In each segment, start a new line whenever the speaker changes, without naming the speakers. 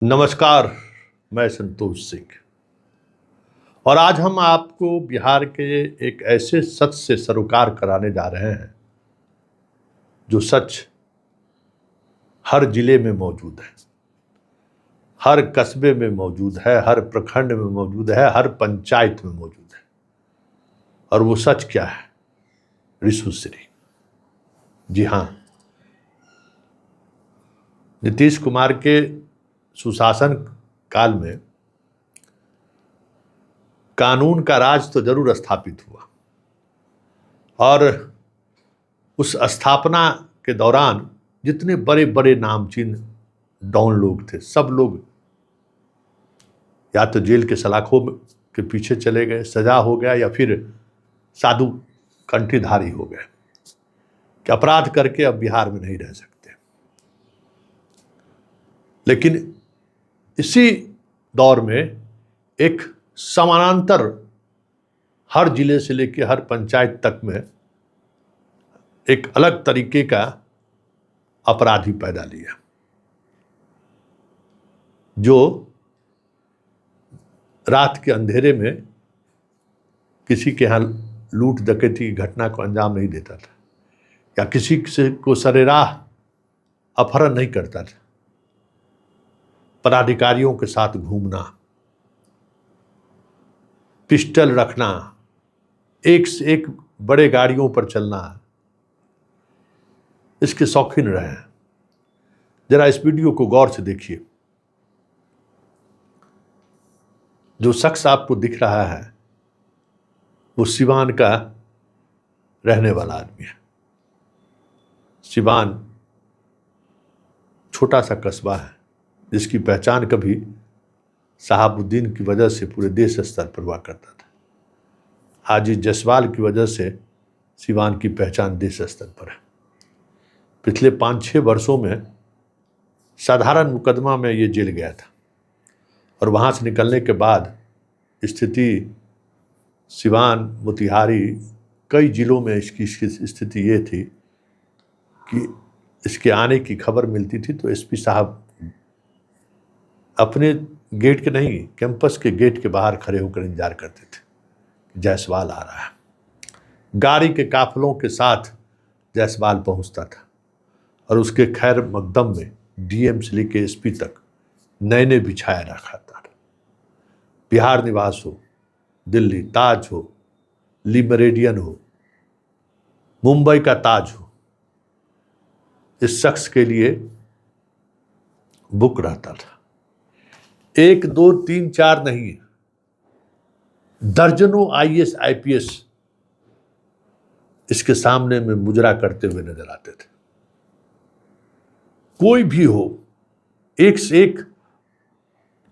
नमस्कार। मैं संतोष सिंह और आज हम आपको बिहार के एक ऐसे सच से सरोकार कराने जा रहे हैं जो सच हर जिले में मौजूद है, हर कस्बे में मौजूद है, हर प्रखंड में मौजूद है, हर पंचायत में मौजूद है। और वो सच क्या है? रिशुश्री। जी हाँ, नीतीश कुमार के सुशासन काल में कानून का राज तो जरूर स्थापित हुआ और उस स्थापना के दौरान जितने बड़े बड़े नामचीन डॉन लोग थे, सब लोग या तो जेल के सलाखों के पीछे चले गए, सजा हो गया, या फिर साधु कंठीधारी हो गए कि अपराध करके अब बिहार में नहीं रह सकते। लेकिन इसी दौर में एक समानांतर हर जिले से लेकर हर पंचायत तक में एक अलग तरीके का अपराधी पैदा लिया, जो रात के अंधेरे में किसी के यहाँ लूट डकैती की घटना को अंजाम नहीं देता था या किसी से को सरेराह अपहरण नहीं करता था। पदाधिकारियों के साथ घूमना, पिस्टल रखना, एक से एक बड़े गाड़ियों पर चलना, इसके शौकीन रहे हैं। जरा इस वीडियो को गौर से देखिए। जो शख्स आपको दिख रहा है वो सिवान का रहने वाला आदमी है। सिवान छोटा सा कस्बा है जिसकी पहचान कभी शहाबुद्दीन की वजह से पूरे देश स्तर पर हुआ करता था। हाजी जसवाल की वजह से सिवान की पहचान देश स्तर पर है। पिछले 5-6 वर्षों में साधारण मुकदमा में ये जेल गया था और वहाँ से निकलने के बाद स्थिति सिवान, मोतिहारी, कई जिलों में इसकी स्थिति ये थी कि इसके आने की खबर मिलती थी तो एसपी साहब अपने गेट के नहीं, कैंपस के गेट के बाहर खड़े होकर इंतजार करते थे कि जायसवाल आ रहा है। गाड़ी के काफिलों के साथ जायसवाल पहुंचता था और उसके खैर मकदम में डीएम से लेकर एसपी तक नैने बिछाया रखा था। बिहार निवास हो, दिल्ली ताज हो, ली मेरिडियन हो, मुंबई का ताज हो, इस शख्स के लिए बुक रहता था। 1, 2, 3, 4 नहीं, दर्जनों आईएएस आईपीएस इसके सामने में मुजरा करते हुए नजर आते थे। कोई भी हो, एक से एक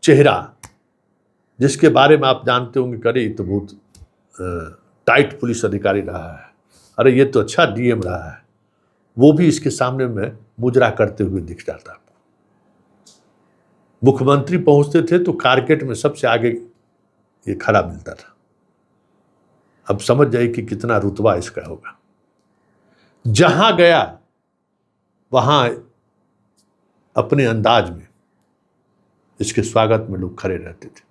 चेहरा जिसके बारे में आप जानते होंगे, करे तो बहुत टाइट पुलिस अधिकारी रहा है, अरे ये तो अच्छा डीएम रहा है, वो भी इसके सामने में मुजरा करते हुए दिख जाता। मुख्यमंत्री पहुंचते थे तो कारकेट में सबसे आगे ये खड़ा मिलता था। अब समझ जाइए कि कितना रुतबा इसका होगा। जहां गया वहां अपने अंदाज में इसके स्वागत में लोग खड़े रहते थे।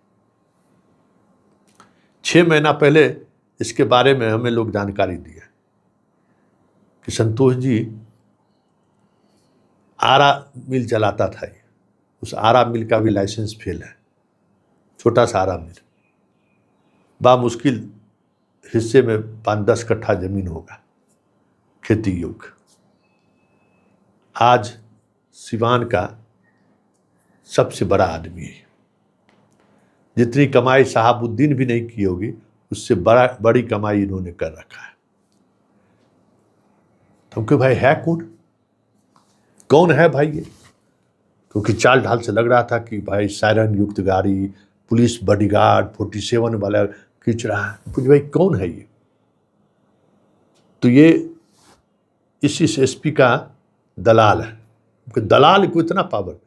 6 महीना पहले इसके बारे में हमें लोग जानकारी दिया कि संतोष जी आरा मिल चलाता था। उस आरा मिल का भी लाइसेंस फेल है। छोटा सा आरा मिल, बामुश्किल हिस्से में 5-10 कट्ठा जमीन होगा खेती योग्य। आज सिवान का सबसे बड़ा आदमी है। जितनी कमाई शहाबुद्दीन भी नहीं की होगी उससे बड़ी कमाई इन्होंने कर रखा है। तो भाई है कौन है भाई ये? क्योंकि चाल ढाल से लग रहा था कि भाई सायरन युक्त गाड़ी, पुलिस बॉडीगार्ड 47 वाला खींच रहा है। कुछ भाई कौन है ये? तो ये इस एसपी का दलाल है। दलाल को इतना पावर,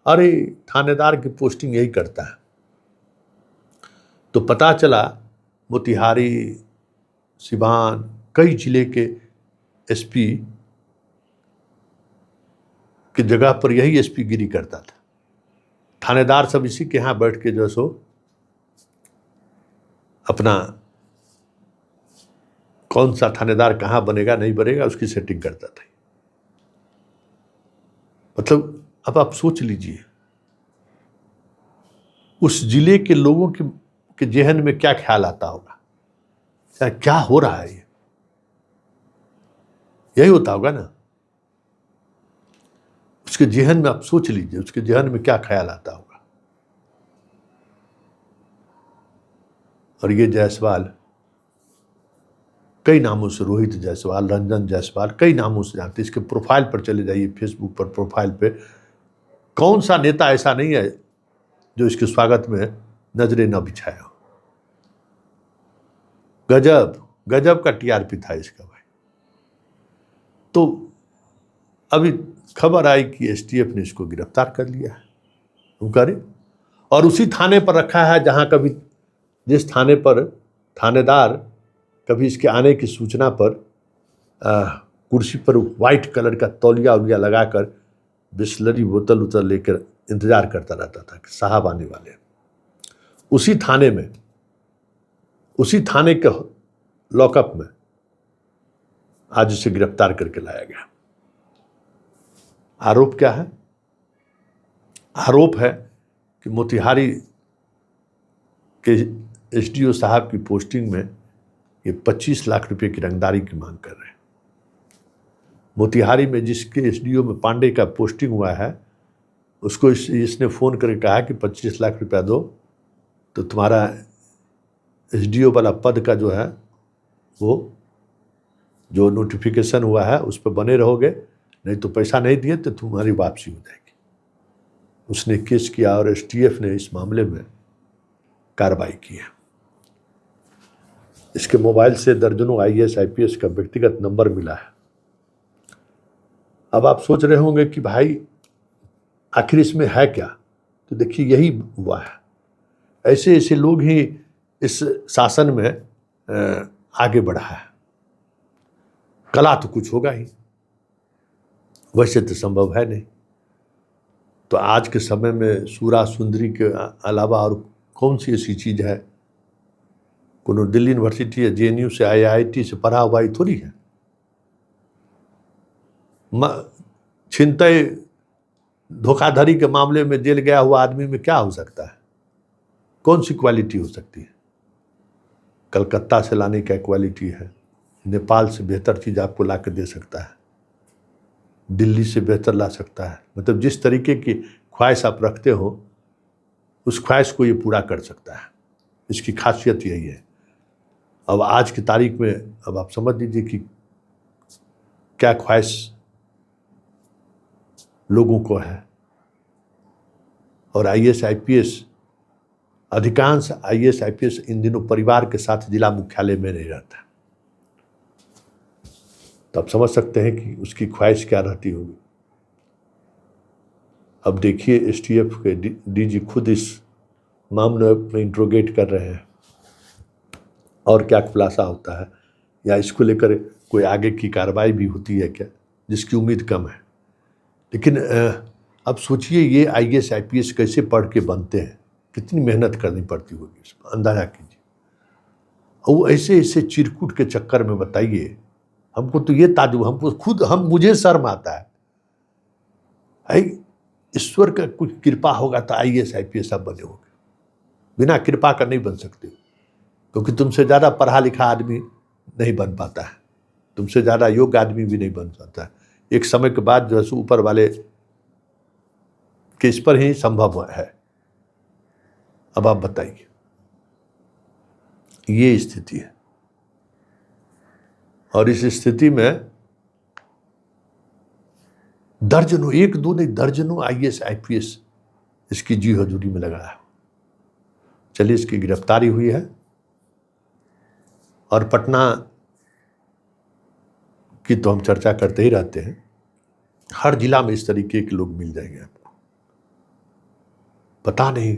अरे थानेदार की पोस्टिंग यही करता है। तो पता चला मोतिहारी, सिवान, कई जिले के एसपी की जगह पर यही एसपी गिरी करता था। थानेदार सब इसी के यहाँ बैठ के जो है सो अपना कौन सा थानेदार कहाँ बनेगा नहीं बनेगा उसकी सेटिंग करता था। मतलब अब आप सोच लीजिए उस जिले के लोगों के जहन में क्या ख्याल आता होगा, क्या हो रहा है, यही होता होगा ना। उसके जहन में आप सोच लीजिए उसके जहन में क्या ख्याल आता होगा। और ये जायसवाल कई नामों से, रोहित जायसवाल, रंजन जायसवाल, कई नामों से जानते। इसके प्रोफाइल पर चले जाइए, फेसबुक पर प्रोफाइल पे कौन सा नेता ऐसा नहीं है जो इसके स्वागत में नजरें न बिछाया हो। गजब गजब का टीआरपी था इसका भाई। तो अभी खबर आई कि एसटीएफ ने इसको गिरफ्तार कर लिया है, करे और उसी थाने पर रखा है जहां कभी जिस थाने पर थानेदार कभी इसके आने की सूचना पर कुर्सी पर वाइट कलर का तौलिया उलिया लगाकर बिस्लरी बोतल उतल लेकर इंतजार करता रहता था कि साहब आने वाले। उसी थाने में, उसी थाने के लॉकअप में आज इसे गिरफ्तार करके लाया गया। आरोप क्या है? आरोप है कि मोतिहारी के एसडीओ साहब की पोस्टिंग में ये 25 लाख रुपए की रंगदारी की मांग कर रहे हैं। मोतिहारी में जिसके एसडीओ में पांडे का पोस्टिंग हुआ है उसको इसने फ़ोन करके कहा कि 25 लाख रुपया दो तो तुम्हारा एसडीओ वाला पद का जो है वो जो नोटिफिकेशन हुआ है उस पर बने रहोगे, नहीं तो पैसा नहीं दिए तो तुम्हारी वापसी हो जाएगी। उसने केस किया और एसटीएफ ने इस मामले में कार्रवाई की है। इसके मोबाइल से दर्जनों आईएएस आईपीएस का व्यक्तिगत नंबर मिला है। अब आप सोच रहे होंगे कि भाई आखिर इसमें है क्या, तो देखिए यही हुआ है। ऐसे ऐसे लोग ही इस शासन में आगे बढ़ा है। कला तो कुछ होगा ही, वैसे तो संभव है नहीं। तो आज के समय में सूरा सुंदरी के अलावा और कौन सी ऐसी चीज है? कोनो दिल्ली यूनिवर्सिटी या जेएनयू से आईआईटी से पढ़ा हुआ ही थोड़ी है। छिनतई धोखाधड़ी के मामले में जेल गया हुआ आदमी में क्या हो सकता है? कौन सी क्वालिटी हो सकती है? कलकत्ता से लाने का क्वालिटी है, नेपाल से बेहतर चीज़ आपको ला के दे सकता है, दिल्ली से बेहतर ला सकता है। मतलब जिस तरीके की ख्वाहिश आप रखते हो उस ख्वाहिश को ये पूरा कर सकता है। इसकी खासियत यही है। अब आज की तारीख में अब आप समझ लीजिए कि क्या ख्वाहिश लोगों को है। और आईएएस आईपीएस, अधिकांश आईएएस आईपीएस इन दिनों परिवार के साथ जिला मुख्यालय में नहीं रहता। तो आप समझ सकते हैं कि उसकी ख्वाहिश क्या रहती होगी। अब देखिए एसटीएफ के डीजी खुद इस मामले में इंट्रोगेट कर रहे हैं और क्या खुलासा होता है, या इसको लेकर कोई आगे की कार्रवाई भी होती है क्या, जिसकी उम्मीद कम है। लेकिन अब सोचिए ये आईएएस आईपीएस कैसे पढ़ के बनते हैं, कितनी मेहनत करनी पड़ती होगी, इसमें अंदाजा कीजिए। और वो ऐसे ऐसे चिरकुट के चक्कर में, बताइए हमको तो ये ताजुब, हमको खुद मुझे शर्म आता है। ईश्वर का कुछ कृपा होगा तो आईएएस आईपीएस आप बने होंगे, बिना कृपा का नहीं बन सकते, क्योंकि तुमसे ज़्यादा पढ़ा लिखा आदमी नहीं बन पाता है, तुमसे ज़्यादा योग्य आदमी भी नहीं बन पाता है। एक समय के बाद जो है ऊपर वाले के इस पर ही संभव है। अब आप बताइए, ये स्थिति है। और इस स्थिति में दर्जनों, एक दो नहीं दर्जनों आईएएस आईपीएस इसकी जी हजूरी में लगा है। चलिए इसकी गिरफ्तारी हुई है और पटना की तो हम चर्चा करते ही रहते हैं। हर जिला में इस तरीके के लोग मिल जाएंगे आपको। पता नहीं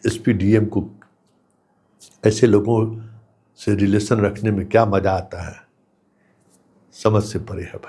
एसपी डीएम को ऐसे लोगों से रिलेशन रखने में क्या मजा आता है, समझ से परे है भाई।